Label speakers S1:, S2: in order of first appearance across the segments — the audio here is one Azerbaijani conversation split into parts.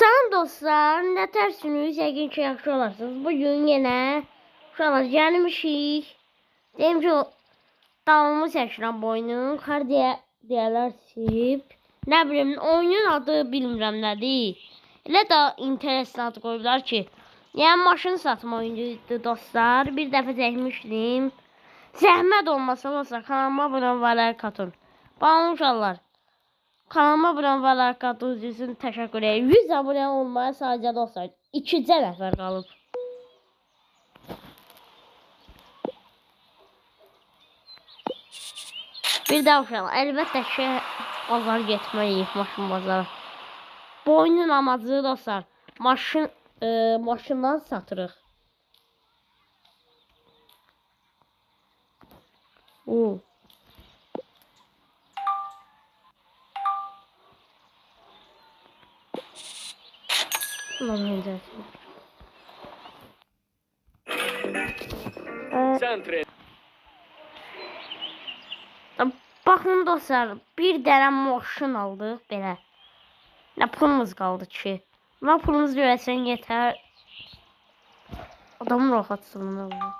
S1: Salam dostlar, nə tərsiniz? Yəqin ki, yaxşı olarsınız. Bugün yenə uşaqlar gəlmişik. Deyim ki, davamı çəkirəm bu oyunun. Har deyərlər sip. Nə bilim, oyunun adı bilmirəm nədir. Elə də interesli adı qoyublar ki. Yəni maşın satma oyunuydu dostlar. Bir dəfə çəkmişdim. Zəhmət olmasa dostlar, kanalıma abunə və like atın. Baxın uşaqlar. Kanalıma abunə və like atdığınız üçün təşəkkür ederim. 100 abunə olmaya sadəcə dostlar 2 nəfər qalıb. Bir də uşaqlar, əlbəttə ki, bazar getməliyik, maşın bazarı. Bu oyunun amacı dostlar, maşından satırıq. Baxın dostlar, bir dənə maşın aldıq belə. Nə pulumuz qaldı ki? Nə pulumuz görəsən yetər. Adamın rahatsızlığına olur.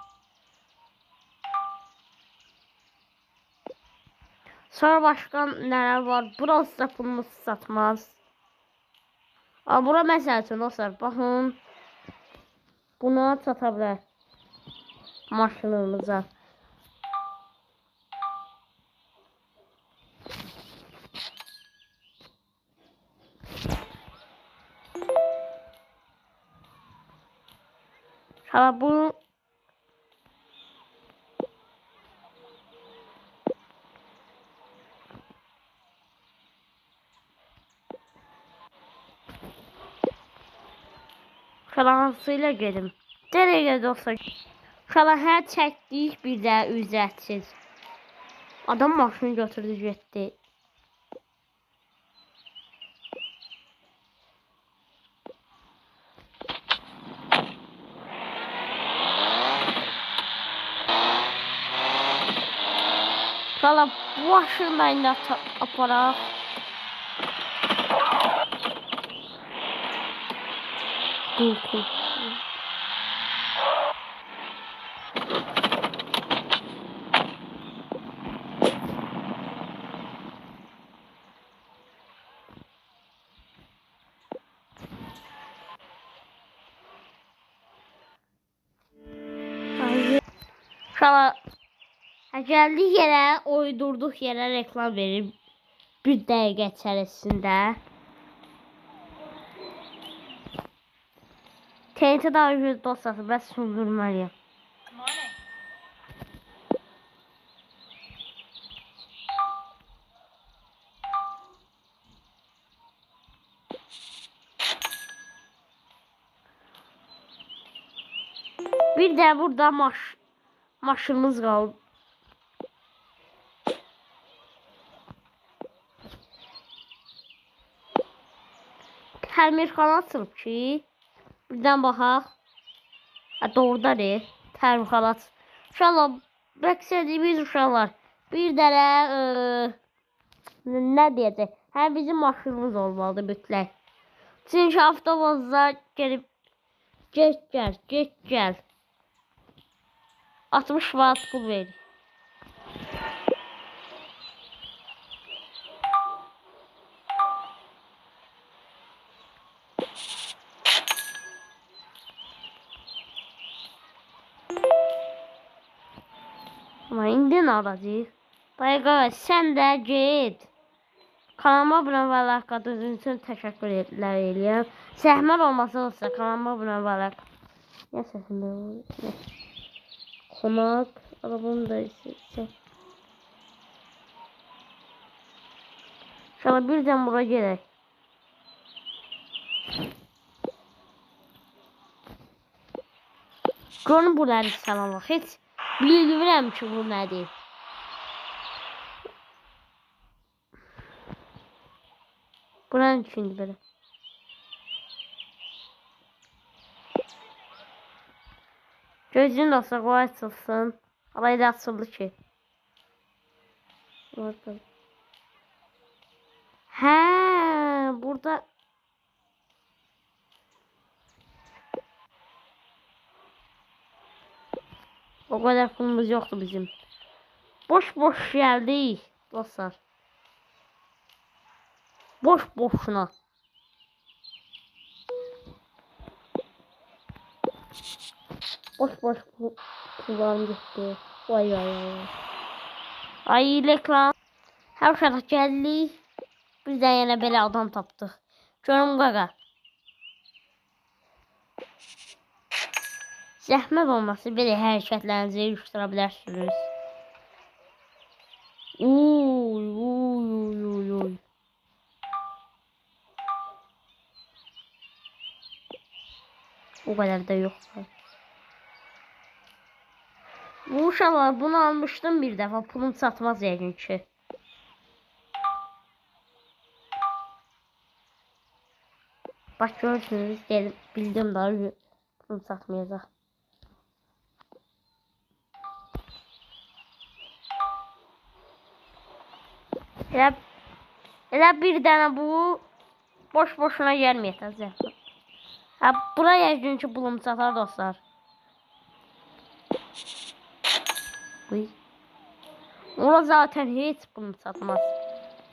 S1: Sonra başqa nələr var? Burası da pulumuz satmaz. Bura məsəl üçün dostlar, baxın. Buna çata bilər. Maşınımıza. Hala bu Fransıyla gedim. Nereye dostlar? Şala hər çəkdik bir də ücretsiz. Adam maşını götürdü getdi. Şala bu maşınla indi aparaq. Cool. Şala gəldik yerə, uydurduq yerə reklam verib 1 dəqiqə içərisində. TNT daha yüz dostası, bəs sürdürməliyəm. Bir də burada maşınımız qaldı. Təmirxana açılıb ki, birdən baxaq. Doğrudadır, təmirxana açılıb. İnşallah, bəksədiyimiz uşaqlar, bir dənə, nə deyəcək, həm bizim maşınımız olmalıdır mütləq. Çünki avtobusda gelib, get gəl. 60 manat pul verir. Ama indi nə alacaq? Dəqiqə, sən də get. Kanalıma abunə və like atdığınız üçün təşəkkür edirəm. Zəhmət olmasa olsa kanalıma abunə və like. Nə səsim belə? Konak, arabamı da istəyirsən. Şöyle birden buraya gerek. Görün bunları sana bak. Hiç bilmirəm ki bu nədir. Buranın içindir belə. Gözün olsa qoy açılsın. Alayda açıldı ki. Hə, burada O kadar pulumuz yoktu bizim. Boş boş geldik dostlar. Boş boşuna. Boş boş kulağım gitti. Vay vay vay. Ay reklam. Her şarkı geldik. Bizden yine böyle adam tapdıq. Görüm qaqa. Zəhmət olması belə hərəkətlərinizi yürüşdürə bilərsiniz. Uy uy uy uy uy. O kadar da yok. Bu uşaqlar bunu almışdım bir dəfə. Pulum satmaz yəqin ki. Bax görürsünüz, bildim daha pulum satmayacaq. Elə bir dənə bu boş boşuna gəlməyəcək. Ha buraya yəqin ki pulum satar dostlar. Uy. Ora zaten heç pulum satmaz.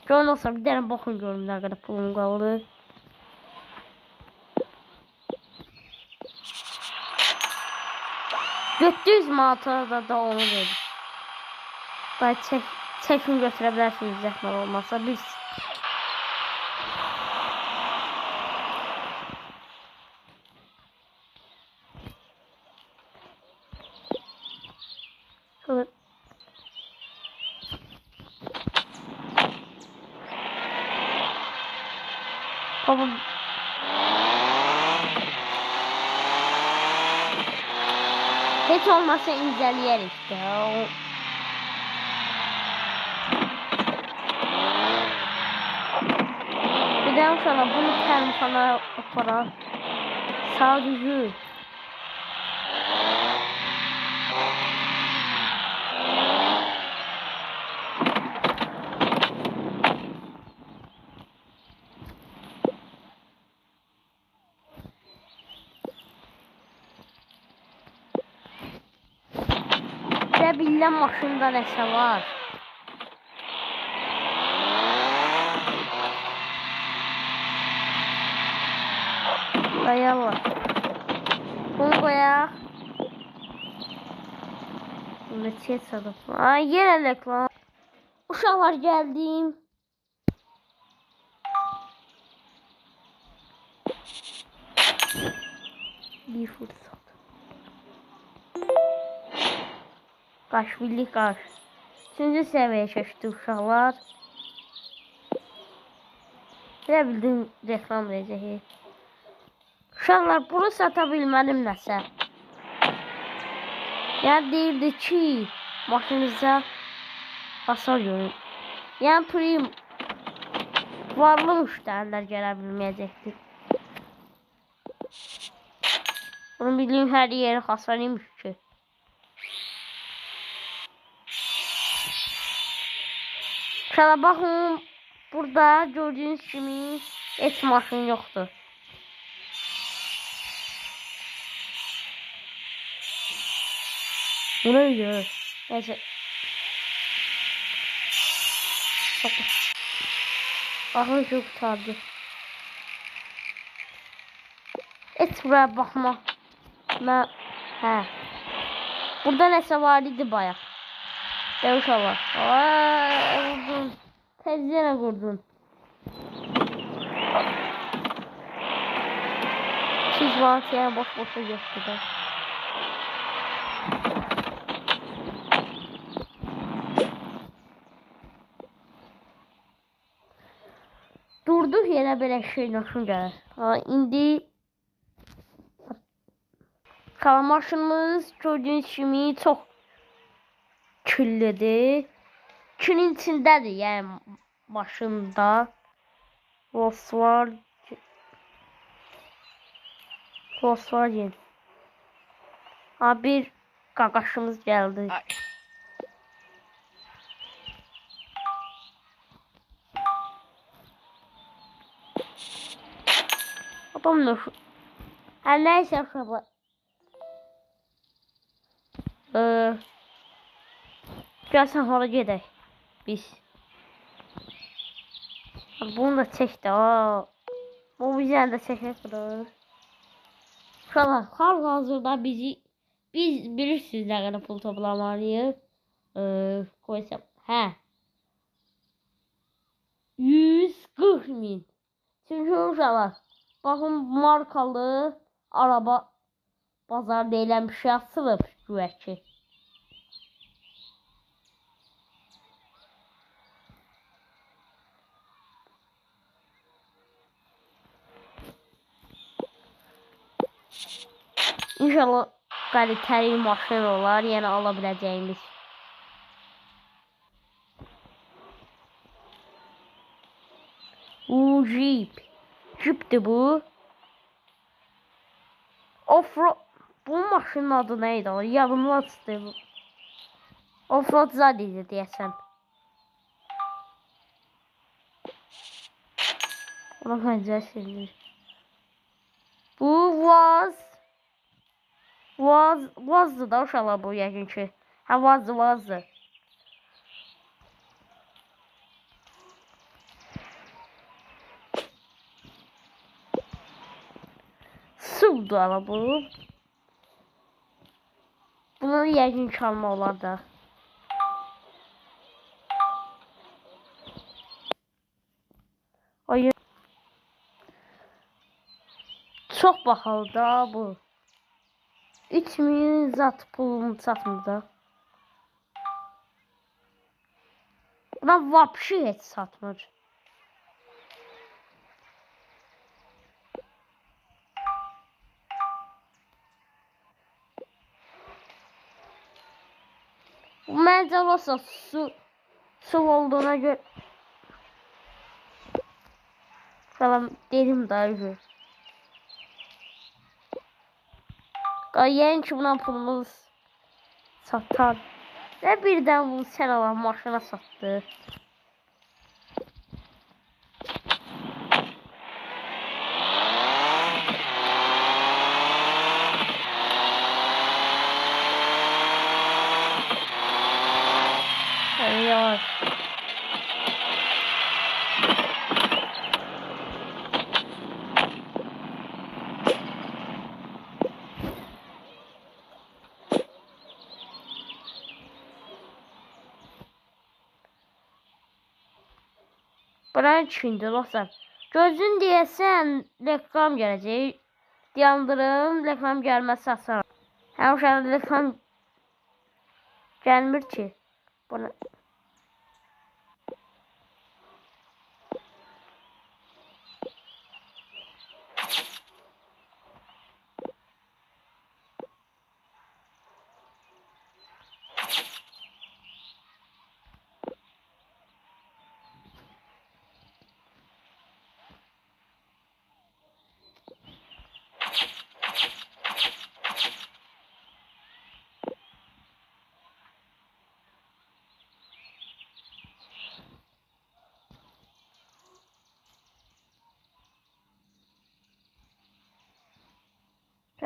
S1: Görün olsa bir dənə baxın görün nə qədər pulum qaldı. $700 manata da onu verir. Belki çekim götürə bilərsiniz zəhmət olmasa biz. Baba. Hiç olmazsa inceleyelim işte. Bir de inşallah bunu telefona para sadece bilən maşında nəsə var. Dayanlar. Bunu koyaq. Bunu çiğ sadık. Ay yenə reklam. Uşaqlar gəldim. Bir fırsat. Qaş birlik qaş. 3-cü səviyyəyə keçdi uşaqlar. Elə bildim reklam verəcək. Uşaqlar bunu sata bilmədim nəsə. Yəni deyirdi ki, maşınıza hasar görün. Yəni prim varlı müştərilər gələ bilməyəcəkdir. Bunu bildiyim hər yeri hasar imiş ki. Şuna bakın, burada gördüğünüz kimi heç maşın yoktur. Bu neydi? Neyse. Bakın çok tutardı. Heç buraya bakma. Hə. Burada nəsə var idi bayaq. Devuş var. Vurdun. Təzliyənə qurdun. Siz vantiyaya boş-boşa getdi də. Durduq yerə belə şey naşın gəlir. İndi maşınımız gördüğünüz kimi çox küllüdür. Külün içindədir, yəni maşında. Volkswagen. Bir qaqaşımız gəldi. Babam nə? Hər nəysə uşaqlar. Gəlsən hara gedək biz. Bunu da çək də. Bu bizə də çəkək burada. Uşaqlar, hal-hazırda biz bilirsiniz nə qədər pul toplamalıyıq. Qoysam. Hə. 140.000. Çünki uşaqlar, baxın markalı araba bazar deyilən bir şey açılıb güya ki. İnşallah qalitəli maşın olar, yəni ala biləcəyimiz. Jeep. Jeepdir bu. Offroad. Bu maşının adı nə idi? Yadımdan çıxdı bu. Offroad zad idi deyəsən. Ona bənzər şeydir. Bu Vazdır da uşaqlar bu yəqin ki. Hə, Vazdır. Subdur ala bu. Bunu yəqin ki alma olar da. Oyun. Çox bahalı da bu. 3000 zat pulunu satmır da. Buna vapşi heç satmır. Məncə olsa su olduğuna görə. Falan dedim daha önce. Yəqin ki buna pulumuz satar. Və birdən bunu sən alan maşına satdı. Yavaş. Bırak şimdi dostlar. Gözün deyəsən reklam gələcək. Yandırım, reklam gəlməsi asar. Həmişə reklam gəlmir ki. Buna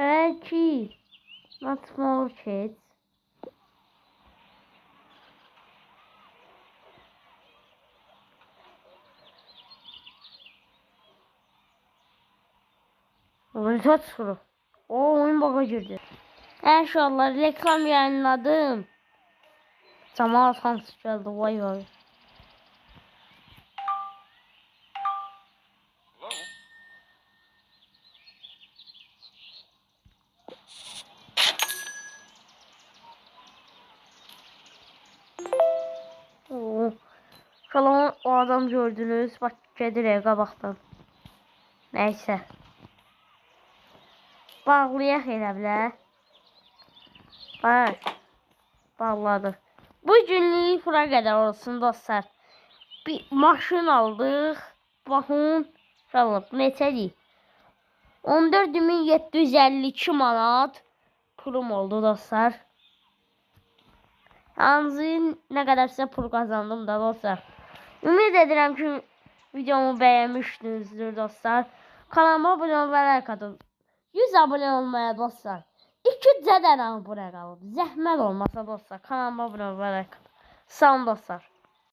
S1: belki not small kids. Resultat soru. O oyun baka girdi. İnşallah reklam yayınladım. Zaman şans geldi vay. Falan o adam gördünüz. Bak gedirək qabaqdan. Neyse. Bağlayaq elə bilər. Bak. Bağladık. Bu günlük bura qədər olsun dostlar. Bir maşın aldıq. Baxın. Şalıb neçədir? 14.752 manat pulum oldu dostlar. Yalnız nə qədər sizə pul kazandım da dostlar. Ümid edirəm ki videomu bəyənmişsinizdir dostlar. Kanalıma abunə olmayı, like atın. 100 abunə olmaya dostlar. 2 dənə abunə qalıb. Zəhmət olmasa dostlar, kanalıma abunə olmayı, like atın. Sağ olun dostlar.